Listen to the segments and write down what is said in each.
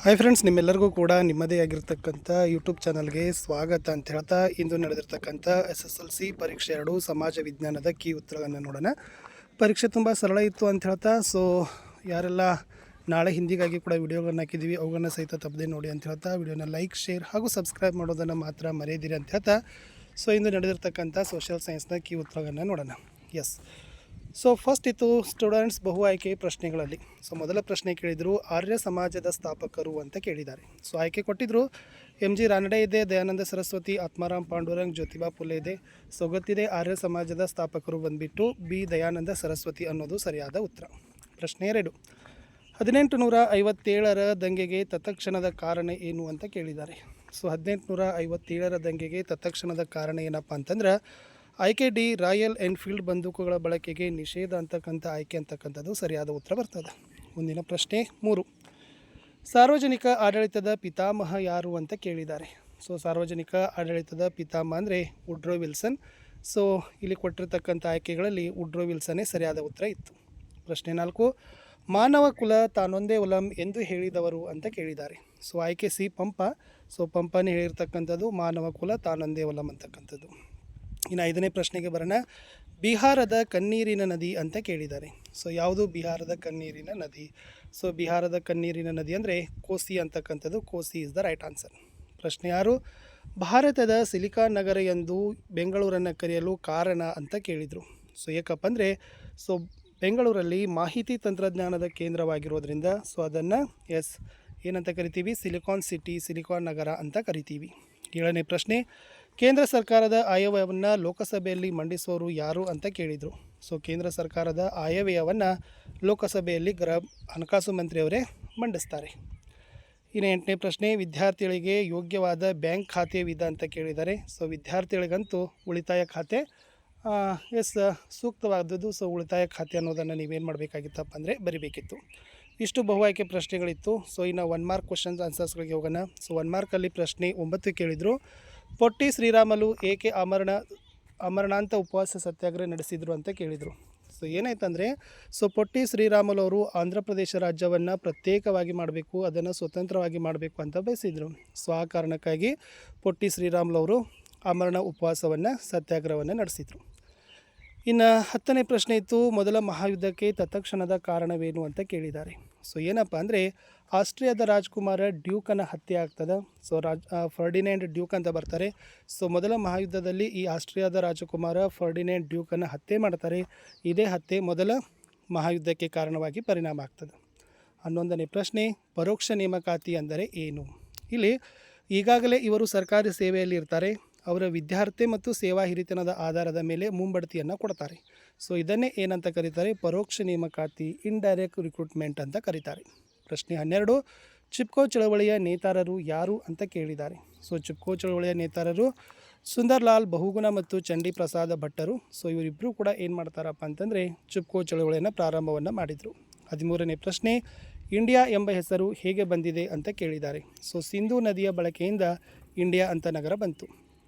Hi friends, ನಿಮ್ಮೆಲ್ಲರಿಗೂ ಕೂಡ ನಿಮ್ಮದೇ ಆಗಿರ್ತಕ್ಕಂಥ ಯೂಟ್ಯೂಬ್ ಚಾನಲ್ಗೆ ಸ್ವಾಗತ ಅಂತ ಹೇಳ್ತಾ ಇಂದು ನಡೆದಿರ್ತಕ್ಕಂಥ SSLC ಪರೀಕ್ಷೆ 2 ಸಮಾಜ ವಿಜ್ಞಾನದ ಕೀ ಉತ್ತರಗಳನ್ನು ನೋಡೋಣ. ಪರೀಕ್ಷೆ ತುಂಬ ಸರಳ ಇತ್ತು ಅಂತ ಹೇಳ್ತಾ ಯಾರೆಲ್ಲ ನಾಳೆ ಹಿಂದಿಗಾಗಿ ಕೂಡ ವಿಡಿಯೋಗಳನ್ನು ಹಾಕಿದ್ದೀವಿ ಅವುಗಳನ್ನು ಸಹಿತ ತಪ್ಪದೆ ನೋಡಿ ಅಂತ ಹೇಳ್ತಾ ವಿಡಿಯೋನ ಲೈಕ್, ಶೇರ್ ಹಾಗೂ ಸಬ್ಸ್ಕ್ರೈಬ್ ಮಾಡೋದನ್ನು ಮಾತ್ರ ಮರೆಯದಿರಿ ಅಂತ ಹೇಳ್ತಾ ಇಂದು ನಡೆದಿರ್ತಕ್ಕಂಥ ಸೋಷಿಯಲ್ ಸೈನ್ಸ್ನ ಕೀ ಉತ್ತರಗಳನ್ನು ನೋಡೋಣ. ಫಸ್ಟ್ ಇತ್ತು ಸ್ಟೂಡೆಂಟ್ಸ್ ಬಹು ಆಯ್ಕೆ ಪ್ರಶ್ನೆಗಳಲ್ಲಿ. ಮೊದಲ ಪ್ರಶ್ನೆ ಕೇಳಿದರು, ಆರ್ಯ ಸಮಾಜದ ಸ್ಥಾಪಕರು ಅಂತ ಕೇಳಿದ್ದಾರೆ. ಆಯ್ಕೆ ಕೊಟ್ಟಿದ್ದರು MG ರಾನಡೆ ಇದೆ, ದಯಾನಂದ ಸರಸ್ವತಿ, ಆತ್ಮಾರಾಮ್ ಪಾಂಡುರಂಗ್, ಜ್ಯೋತಿಬಾ ಫುಲೆ ಇದೆ. ಗೊತ್ತಿದೆ ಆರ್ಯ ಸಮಾಜದ ಸ್ಥಾಪಕರು ಬಂದುಬಿಟ್ಟು B ದಯಾನಂದ ಸರಸ್ವತಿ ಅನ್ನೋದು ಸರಿಯಾದ ಉತ್ತರ. ಪ್ರಶ್ನೆ 2, 1857ರ ದಂಗೆಗೆ ತತ್ಕ್ಷಣದ ಕಾರಣ ಏನು ಅಂತ ಕೇಳಿದ್ದಾರೆ. 1857ರ ದಂಗೆಗೆ ತತ್ಕ್ಷಣದ ಕಾರಣ ಏನಪ್ಪ ಅಂತಂದ್ರೆ ಆಯ್ಕೆ ಡಿ, ರಾಯಲ್ ಎನ್ಫೀಲ್ಡ್ ಬಂದೂಕುಗಳ ಬಳಕೆಗೆ ನಿಷೇಧ ಅಂತಕ್ಕಂಥ ಆಯ್ಕೆ ಅಂತಕ್ಕಂಥದ್ದು ಸರಿಯಾದ ಉತ್ತರ ಬರ್ತದೆ. ಮುಂದಿನ ಪ್ರಶ್ನೆ 3, ಸಾರ್ವಜನಿಕ ಆಡಳಿತದ ಪಿತಾಮಹ ಯಾರು ಅಂತ ಕೇಳಿದ್ದಾರೆ. ಸಾರ್ವಜನಿಕ ಆಡಳಿತದ ಪಿತಾಮಹ ಅಂದರೆ ವುಡ್ರೋ ವಿಲ್ಸನ್. ಇಲ್ಲಿ ಕೊಟ್ಟಿರ್ತಕ್ಕಂಥ ಆಯ್ಕೆಗಳಲ್ಲಿ ವುಡ್ರೋ ವಿಲ್ಸನ್ನೇ ಸರಿಯಾದ ಉತ್ತರ ಇತ್ತು. ಪ್ರಶ್ನೆ 4, ಮಾನವ ಕುಲ ತಾನೊಂದೇ ಒಲಂ ಎಂದು ಹೇಳಿದವರು ಅಂತ ಕೇಳಿದ್ದಾರೆ. ಆಯ್ಕೆ ಸಿ, ಪಂಪ. ಪಂಪನೇ ಹೇಳಿರ್ತಕ್ಕಂಥದ್ದು ಮಾನವ ಕುಲ ತಾನೊಂದೇ ಒಲಂ ಅಂತಕ್ಕಂಥದ್ದು. ಇನ್ನು 5ನೇ ಪ್ರಶ್ನೆಗೆ ಬರೋಣ. ಬಿಹಾರದ ಕಣ್ಣೀರಿನ ನದಿ ಅಂತ ಕೇಳಿದ್ದಾರೆ. ಯಾವುದು ಬಿಹಾರದ ಕಣ್ಣೀರಿನ ನದಿ? ಬಿಹಾರದ ಕಣ್ಣೀರಿನ ನದಿ ಅಂದರೆ ಕೋಸಿ ಅಂತಕ್ಕಂಥದ್ದು. ಕೋಸಿ ಇಸ್ ದ ರೈಟ್ ಆನ್ಸರ್. ಪ್ರಶ್ನೆ 6, ಭಾರತದ ಸಿಲಿಕಾನ್ ನಗರ ಎಂದು ಬೆಂಗಳೂರನ್ನು ಕರೆಯಲು ಕಾರಣ ಅಂತ ಕೇಳಿದರು. ಏಕಪ್ಪ ಅಂದರೆ ಬೆಂಗಳೂರಲ್ಲಿ ಮಾಹಿತಿ ತಂತ್ರಜ್ಞಾನದ ಕೇಂದ್ರವಾಗಿರೋದ್ರಿಂದ ಅದನ್ನು ಏನಂತ ಕರಿತೀವಿ? ಸಿಲಿಕಾನ್ ಸಿಟಿ, ಸಿಲಿಕಾನ್ ನಗರ ಅಂತ ಕರಿತೀವಿ. 7ನೇ ಪ್ರಶ್ನೆ, ಕೇಂದ್ರ ಸರ್ಕಾರದ ಆಯವ್ಯಯವನ್ನು ಲೋಕಸಭೆಯಲ್ಲಿ ಮಂಡಿಸುವವರು ಯಾರು ಅಂತ ಕೇಳಿದರು. ಕೇಂದ್ರ ಸರ್ಕಾರದ ಆಯವ್ಯಯವನ್ನು ಲೋಕಸಭೆಯಲ್ಲಿ ಹಣಕಾಸು ಮಂತ್ರಿಯವರೇ ಮಂಡಿಸ್ತಾರೆ. ಇನ್ನು 8ನೇ ಪ್ರಶ್ನೆ, ವಿದ್ಯಾರ್ಥಿಗಳಿಗೆ ಯೋಗ್ಯವಾದ ಬ್ಯಾಂಕ್ ಖಾತೆ ವಿಧ ಅಂತ ಕೇಳಿದ್ದಾರೆ. ವಿದ್ಯಾರ್ಥಿಗಳಿಗಂತೂ ಉಳಿತಾಯ ಖಾತೆ ಸೂಕ್ತವಾದದ್ದು. ಉಳಿತಾಯ ಖಾತೆ ಅನ್ನೋದನ್ನು ನೀವೇನು ಮಾಡಬೇಕಾಗಿತ್ತಪ್ಪ ಅಂದರೆ ಬರಿಬೇಕಿತ್ತು. ಇಷ್ಟು ಬಹು ಆಯ್ಕೆ ಪ್ರಶ್ನೆಗಳಿತ್ತು. ಇನ್ನು 1 ಮಾರ್ಕ್ ಕ್ವಶನ್ಸ್ ಆನ್ಸರ್ಸ್ಗಳಿಗೆ ಹೋಗೋಣ. 1 ಮಾರ್ಕಲ್ಲಿ ಪ್ರಶ್ನೆ 9 ಕೇಳಿದರು. ಪೊಟ್ಟಿ ಶ್ರೀರಾಮುಲು ಏಕೆ ಅಮರಣಾಂತ ಉಪವಾಸ ಸತ್ಯಾಗ್ರಹ ನಡೆಸಿದರು ಅಂತ ಕೇಳಿದರು. ಏನಾಯ್ತಂದರೆ ಪೊಟ್ಟಿ ಶ್ರೀರಾಮುಲು ಅವರು ಆಂಧ್ರ ಪ್ರದೇಶ ರಾಜ್ಯವನ್ನು ಪ್ರತ್ಯೇಕವಾಗಿ ಮಾಡಬೇಕು, ಅದನ್ನು ಸ್ವತಂತ್ರವಾಗಿ ಮಾಡಬೇಕು ಅಂತ ಬಯಸಿದರು. ಆ ಕಾರಣಕ್ಕಾಗಿ ಪೊಟ್ಟಿ ಶ್ರೀರಾಮುಲು ಅವರು ಆಮರಣ ಉಪವಾಸವನ್ನು ಸತ್ಯಾಗ್ರಹವನ್ನು ನಡೆಸಿದರು. ಇನ್ನು 10ನೇ ಪ್ರಶ್ನೆ ಇತ್ತು, ಮೊದಲ ಮಹಾಯುದ್ಧಕ್ಕೆ ತತ್ಕ್ಷಣದ ಕಾರಣವೇನು ಅಂತ ಕೇಳಿದ್ದಾರೆ. ಏನಪ್ಪ ಅಂದರೆ ಆಸ್ಟ್ರಿಯಾದ ರಾಜ್ಕುಮಾರ ಡ್ಯೂಕನ ಹತ್ಯೆ ಆಗ್ತದೆ. ಫರ್ಡಿನೆಂಡ್ ಡ್ಯೂಕ್ ಅಂತ ಬರ್ತಾರೆ. ಮೊದಲ ಮಹಾಯುದ್ಧದಲ್ಲಿ ಈ ಆಸ್ಟ್ರಿಯಾದ ರಾಜಕುಮಾರ ಫರ್ಡಿನೆಂಡ್ ಡ್ಯೂಕನ್ನು ಹತ್ಯೆ ಮಾಡ್ತಾರೆ. ಇದೇ ಹತ್ಯೆ ಮೊದಲ ಮಹಾಯುದ್ಧಕ್ಕೆ ಕಾರಣವಾಗಿ ಪರಿಣಾಮ ಆಗ್ತದೆ. 11ನೇ ಪ್ರಶ್ನೆ, ಪರೋಕ್ಷ ನೇಮಕಾತಿ ಅಂದರೆ ಏನು? ಇಲ್ಲಿ ಈಗಾಗಲೇ ಇವರು ಸರ್ಕಾರಿ ಸೇವೆಯಲ್ಲಿ ಇರ್ತಾರೆ. ಅವರ ವಿದ್ಯಾರ್ಥಿ ಮತ್ತು ಸೇವಾ ಹಿರಿತನದ ಆಧಾರದ ಮೇಲೆ ಮುಂಬಡ್ತಿಯನ್ನು ಕೊಡ್ತಾರೆ. ಇದನ್ನೇ ಏನಂತ ಕರೀತಾರೆ? ಪರೋಕ್ಷ ನೇಮಕಾತಿ, ಇಂಡೈರೆಕ್ಟ್ ರಿಕ್ರೂಟ್ಮೆಂಟ್ ಅಂತ ಕರೀತಾರೆ. ಪ್ರಶ್ನೆ 12, ಚಿಪ್ಕೋ ಚಳವಳಿಯ ನೇತಾರರು ಯಾರು ಅಂತ ಕೇಳಿದ್ದಾರೆ. ಚಿಪ್ಕೋ ಚಳವಳಿಯ ನೇತಾರರು ಸುಂದರ್ಲಾಲ್ ಬಹುಗುಣ ಮತ್ತು ಚಂಡಿ ಪ್ರಸಾದ ಭಟ್ಟರು. ಇವರಿಬ್ಬರು ಕೂಡ ಏನು ಮಾಡ್ತಾರಪ್ಪ ಅಂತಂದರೆ ಚಿಪ್ಕೋ ಚಳವಳಿಯನ್ನು ಪ್ರಾರಂಭವನ್ನು ಮಾಡಿದರು. 13ನೇ ಪ್ರಶ್ನೆ, ಇಂಡಿಯಾ ಎಂಬ ಹೆಸರು ಹೇಗೆ ಬಂದಿದೆ ಅಂತ ಕೇಳಿದ್ದಾರೆ. ಸಿಂಧೂ ನದಿಯ ಬಳಕೆಯಿಂದ ಇಂಡಿಯಾ ಅಂತ ನಗರ ಬಂತು.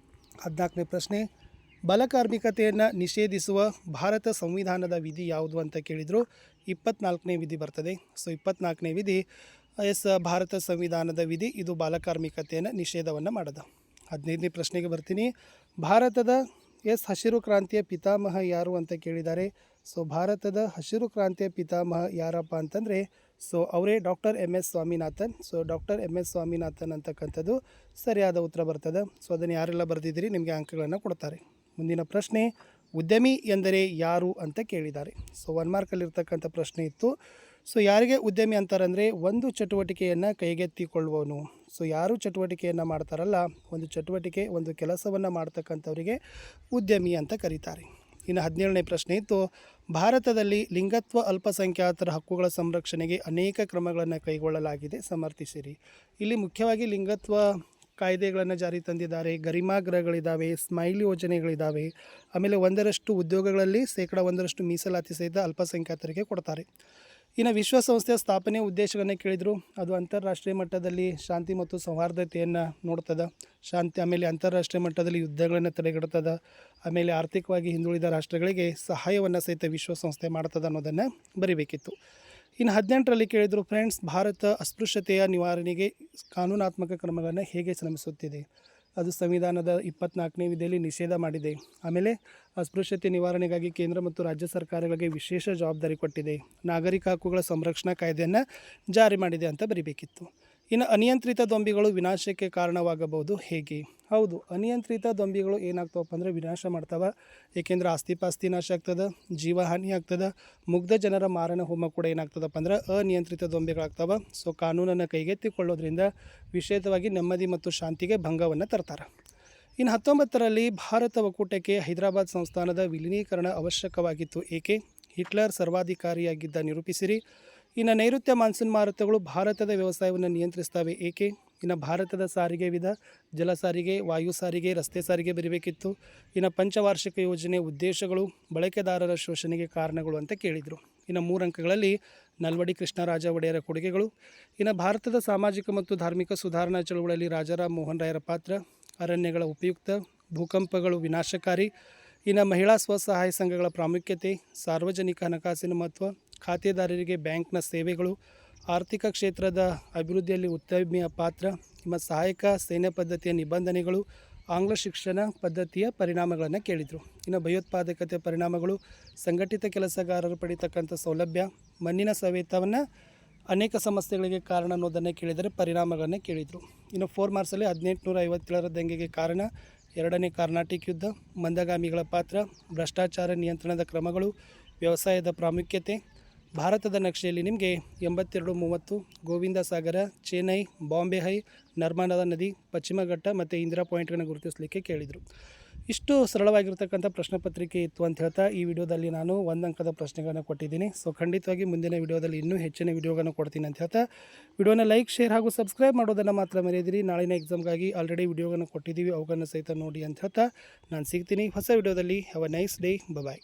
14ನೇ ಪ್ರಶ್ನೆ, ಬಾಲಕಾರ್ಮಿಕತೆಯನ್ನು ನಿಷೇಧಿಸುವ ಭಾರತ ಸಂವಿಧಾನದ ವಿಧಿ ಯಾವುದು ಅಂತ ಕೇಳಿದರು. 24ನೇ ವಿಧಿ ಬರ್ತದೆ. 24ನೇ ವಿಧಿ ಭಾರತ ಸಂವಿಧಾನದ ವಿಧಿ. ಇದು ಬಾಲಕಾರ್ಮಿಕತೆಯನ್ನು ನಿಷೇಧವನ್ನು ಮಾಡೋದು. 15ನೇ ಪ್ರಶ್ನೆಗೆ ಬರ್ತೀನಿ. ಭಾರತದ ಹಸಿರು ಕ್ರಾಂತಿಯ ಪಿತಾಮಹ ಯಾರು ಅಂತ ಕೇಳಿದ್ದಾರೆ. ಭಾರತದ ಹಸಿರು ಕ್ರಾಂತಿಯ ಪಿತಾಮಹ ಯಾರಪ್ಪ ಅಂತಂದರೆ ಅವರೇ doctor MS Swaminathan. Doctor MS Swaminathan ಅಂತಕ್ಕಂಥದ್ದು ಸರಿಯಾದ ಉತ್ತರ ಬರ್ತದೆ. ಅದನ್ನು ಯಾರೆಲ್ಲ ಬರೆದಿದ್ದೀರಿ ನಿಮಗೆ ಅಂಕಗಳನ್ನು ಕೊಡ್ತಾರೆ. ಮುಂದಿನ ಪ್ರಶ್ನೆ, ಉದ್ಯಮಿ ಎಂದರೆ ಯಾರು ಅಂತ ಕೇಳಿದ್ದಾರೆ. 1 ಮಾರ್ಕಲ್ಲಿರ್ತಕ್ಕಂಥ ಪ್ರಶ್ನೆ ಇತ್ತು. ಯಾರಿಗೆ ಉದ್ಯಮಿ ಅಂತಾರಂದರೆ ಒಂದು ಚಟುವಟಿಕೆಯನ್ನು ಕೈಗೆತ್ತಿಕೊಳ್ಳುವವನು. ಯಾರು ಚಟುವಟಿಕೆಯನ್ನು ಮಾಡ್ತಾರಲ್ಲ, ಒಂದು ಚಟುವಟಿಕೆ, ಒಂದು ಕೆಲಸವನ್ನು ಮಾಡ್ತಕ್ಕಂಥವರಿಗೆ ಉದ್ಯಮಿ ಅಂತ ಕರೀತಾರೆ. ಇನ್ನು 17ನೇ ಪ್ರಶ್ನೆ ಇತ್ತು, ಭಾರತದಲ್ಲಿ ಲಿಂಗತ್ವ ಅಲ್ಪಸಂಖ್ಯಾತರ ಹಕ್ಕುಗಳ ಸಂರಕ್ಷಣೆಗೆ ಅನೇಕ ಕ್ರಮಗಳನ್ನು ಕೈಗೊಳ್ಳಲಾಗಿದೆ, ಸಮರ್ಥಿಸಿರಿ. ಇಲ್ಲಿ ಮುಖ್ಯವಾಗಿ ಲಿಂಗತ್ವ ಕಾಯ್ದೆಗಳನ್ನು ಜಾರಿ ತಂದಿದ್ದಾರೆ. ಗರಿಮಾಗೃಹಗಳಿದ್ದಾವೆ, ಸ್ಮೈಲ್ ಯೋಜನೆಗಳಿದ್ದಾವೆ. ಆಮೇಲೆ 1% ಉದ್ಯೋಗಗಳಲ್ಲಿ 1% ಮೀಸಲಾತಿ ಸಹಿತ ಅಲ್ಪಸಂಖ್ಯಾತರಿಗೆ ಕೊಡ್ತಾರೆ. ಇನ್ನು ವಿಶ್ವಸಂಸ್ಥೆಯ ಸ್ಥಾಪನೆಯ ಉದ್ದೇಶಗಳನ್ನು ಕೇಳಿದರು. ಅದು ಅಂತಾರಾಷ್ಟ್ರೀಯ ಮಟ್ಟದಲ್ಲಿ ಶಾಂತಿ ಮತ್ತು ಸೌಹಾರ್ದತೆಯನ್ನು ನೋಡ್ತದೆ. ಆಮೇಲೆ ಅಂತಾರಾಷ್ಟ್ರೀಯ ಮಟ್ಟದಲ್ಲಿ ಯುದ್ಧಗಳನ್ನು ತಡೆಗಟ್ತದೆ. ಆಮೇಲೆ ಆರ್ಥಿಕವಾಗಿ ಹಿಂದುಳಿದ ರಾಷ್ಟ್ರಗಳಿಗೆ ಸಹಾಯವನ್ನು ಸಹಿತ ವಿಶ್ವಸಂಸ್ಥೆ ಮಾಡ್ತದೆ ಅನ್ನೋದನ್ನು ಬರಿಬೇಕಿತ್ತು. ಇನ್ನು 18ರಲ್ಲಿ ಕೇಳಿದರು ಫ್ರೆಂಡ್ಸ್, ಭಾರತ ಅಸ್ಪೃಶ್ಯತೆಯ ನಿವಾರಣೆಗೆ ಕಾನೂನಾತ್ಮಕ ಕ್ರಮಗಳನ್ನು ಹೇಗೆ ಶ್ರಮಿಸುತ್ತಿದೆ. ಅದು ಸಂವಿಧಾನದ 24ನೇ ವಿಧಿಯಲ್ಲಿ ನಿಷೇಧ ಮಾಡಿದೆ. ಆಮೇಲೆ ಅಸ್ಪೃಶ್ಯತೆ ನಿವಾರಣೆಗಾಗಿ ಕೇಂದ್ರ ಮತ್ತು ರಾಜ್ಯ ಸರ್ಕಾರಗಳಿಗೆ ವಿಶೇಷ ಜವಾಬ್ದಾರಿ ಕೊಟ್ಟಿದೆ. ನಾಗರಿಕ ಹಕ್ಕುಗಳ ಸಂರಕ್ಷಣಾ ಕಾಯ್ದೆಯನ್ನು ಜಾರಿ ಮಾಡಿದೆ ಅಂತ ಬರಿಬೇಕಿತ್ತು. ಇನ್ನು ಅನಿಯಂತ್ರಿತ ದೊಂಬಿಗಳು ವಿನಾಶಕ್ಕೆ ಕಾರಣವಾಗಬಹುದು ಹೇಗೆ. ಹೌದು, ಅನಿಯಂತ್ರಿತ ದೊಂಬಿಗಳು ಏನಾಗ್ತಾವಪ್ಪ ಅಂದರೆ ವಿನಾಶ ಮಾಡ್ತಾವೆ. ಏಕೆಂದರೆ ಆಸ್ತಿ ಪಾಸ್ತಿ ನಾಶ ಆಗ್ತದೆ, ಜೀವಹಾನಿ ಆಗ್ತದೆ, ಮುಗ್ಧ ಜನರ ಮಾರಣ ಹೋಮ ಕೂಡ ಏನಾಗ್ತದಪ್ಪ ಅಂದ್ರೆ ಅನಿಯಂತ್ರಿತ ದೊಂಬಿಗಳಾಗ್ತವೆ. ಸೊ ಕಾನೂನನ್ನು ಕೈಗೆತ್ತಿಕೊಳ್ಳೋದ್ರಿಂದ ವಿಶೇಷವಾಗಿ ನೆಮ್ಮದಿ ಮತ್ತು ಶಾಂತಿಗೆ ಭಂಗವನ್ನು ತರ್ತಾರೆ. ಇನ್ನು 19ರಲ್ಲಿ ಭಾರತ ಒಕ್ಕೂಟಕ್ಕೆ ಹೈದರಾಬಾದ್ ಸಂಸ್ಥಾನದ ವಿಲೀನೀಕರಣ ಅವಶ್ಯಕವಾಗಿತ್ತು. ಏಕೆ. ಹಿಟ್ಲರ್ ಸರ್ವಾಧಿಕಾರಿಯಾಗಿದ್ದ ನಿರೂಪಿಸಿರಿ. ಇನ್ನು ನೈಋತ್ಯ ಮಾನ್ಸೂನ್ ಮಾರುತಗಳು ಭಾರತದ ವ್ಯವಸಾಯವನ್ನು ನಿಯಂತ್ರಿಸ್ತವೆ. ಏಕೆ. ಇನ್ನು ಭಾರತದ ಸಾರಿಗೆ ವಿಧ ಜಲ ಸಾರಿಗೆ, ವಾಯು ಸಾರಿಗೆ, ರಸ್ತೆ ಸಾರಿಗೆ ಬರೀಬೇಕಿತ್ತು. ಇನ್ನು ಪಂಚವಾರ್ಷಿಕ ಯೋಜನೆ ಉದ್ದೇಶಗಳು, ಬಳಕೆದಾರರ ಶೋಷಣೆಗೆ ಕಾರಣಗಳು ಅಂತ ಕೇಳಿದರು. ಇನ್ನು 3 ಅಂಕಗಳಲ್ಲಿ ನಲ್ವಡಿ ಕೃಷ್ಣರಾಜ ಒಡೆಯರ ಕೊಡುಗೆಗಳು. ಇನ್ನು ಭಾರತದ ಸಾಮಾಜಿಕ ಮತ್ತು ಧಾರ್ಮಿಕ ಸುಧಾರಣಾ ಚಳುವಳಿಯಲ್ಲಿ ರಾಜಾರಾಮ್ ಮೋಹನ್ ರಾಯರ ಪಾತ್ರ, ಅರಣ್ಯಗಳ ಉಪಯುಕ್ತ, ಭೂಕಂಪಗಳು ವಿನಾಶಕಾರಿ, ಇನ್ನು ಮಹಿಳಾ ಸ್ವಸಹಾಯ ಸಂಘಗಳ ಪ್ರಾಮುಖ್ಯತೆ, ಸಾರ್ವಜನಿಕ ಹಣಕಾಸಿನ ಮಹತ್ವ, ಖಾತೆದಾರರಿಗೆ ಬ್ಯಾಂಕ್ನ ಸೇವೆಗಳು, ಆರ್ಥಿಕ ಕ್ಷೇತ್ರದ ಅಭಿವೃದ್ಧಿಯಲ್ಲಿ ಉದ್ಯಮಿಯ ಪಾತ್ರ, ನಿಮ್ಮ ಸಹಾಯಕ ಸೈನ್ಯ ಪದ್ಧತಿಯ ನಿಬಂಧನೆಗಳು, ಆಂಗ್ಲ ಶಿಕ್ಷಣ ಪದ್ಧತಿಯ ಪರಿಣಾಮಗಳನ್ನು ಕೇಳಿದರು. ಇನ್ನು ಭಯೋತ್ಪಾದಕತೆ ಪರಿಣಾಮಗಳು, ಸಂಘಟಿತ ಕೆಲಸಗಾರರು ಪಡಿತಕ್ಕಂಥ ಸೌಲಭ್ಯ, ಮಣ್ಣಿನ ಸವೆತವನ್ನು ಅನೇಕ ಸಮಸ್ಯೆಗಳಿಗೆ ಕಾರಣ ಅನ್ನೋದನ್ನು ಕೇಳಿದರೆ ಪರಿಣಾಮಗಳನ್ನು ಕೇಳಿದರು. ಇನ್ನು 4 ಮಾರ್ಕ್ಸಲ್ಲಿ 1857ರ ದಂಗೆಗೆ ಕಾರಣ, 2ನೇ ಕರ್ನಾಟಿಕ್ ಯುದ್ಧ, ಮಂದಗಾಮಿಗಳ ಪಾತ್ರ, ಭ್ರಷ್ಟಾಚಾರ ನಿಯಂತ್ರಣದ ಕ್ರಮಗಳು, ವ್ಯವಸಾಯದ ಪ್ರಾಮುಖ್ಯತೆ, ಭಾರತದ ನಕ್ಷೆಯಲ್ಲಿ ನಿಮಗೆ 8230, ಗೋವಿಂದ ಸಾಗರ, ಚೆನ್ನೈ, ಬಾಂಬೆ ಹೈ, ನರ್ಮದಾ ನದಿ, ಪಶ್ಚಿಮ ಘಟ್ಟ ಮತ್ತು ಇಂದಿರಾ ಪಾಯಿಂಟ್ಗಳನ್ನು ಗುರುತಿಸಲಿಕ್ಕೆ ಕೇಳಿದರು. ಇಷ್ಟು ಸರಳವಾಗಿರ್ತಕ್ಕಂಥ ಪ್ರಶ್ನೆ ಪತ್ರಿಕೆ ಇತ್ತು ಅಂತ ಹೇಳ್ತಾ ಈ ವಿಡಿಯೋದಲ್ಲಿ ನಾನು 1 ಅಂಕದ ಪ್ರಶ್ನೆಗಳನ್ನು ಕೊಟ್ಟಿದ್ದೀನಿ. ಸೊ ಖಂಡಿತವಾಗಿ ಮುಂದಿನ ವಿಡಿಯೋದಲ್ಲಿ ಇನ್ನೂ ಹೆಚ್ಚಿನ ವಿಡಿಯೋಗಳನ್ನು ಕೊಡ್ತೀನಿ ಅಂತ ಹೇಳ್ತಾ ವಿಡಿಯೋನ ಲೈಕ್, ಶೇರ್ ಹಾಗೂ ಸಬ್ಸ್ಕ್ರೈಬ್ ಮಾಡೋದನ್ನು ಮಾತ್ರ ಮರೆಯದಿರಿ. ನಾಳಿನ ಎಕ್ಸಾಮ್ಗಾಗಿ ಆಲ್ರೆಡಿ ವಿಡಿಯೋಗಳನ್ನು ಕೊಟ್ಟಿದ್ದೀವಿ, ಅವುಗಳನ್ನು ಸಹಿತ ನೋಡಿ ಅಂತ ಹೇಳ್ತಾ ನಾನು ಸಿಗ್ತೀನಿ ಹೊಸ ವಿಡಿಯೋದಲ್ಲಿ. Have a nice day. Bye.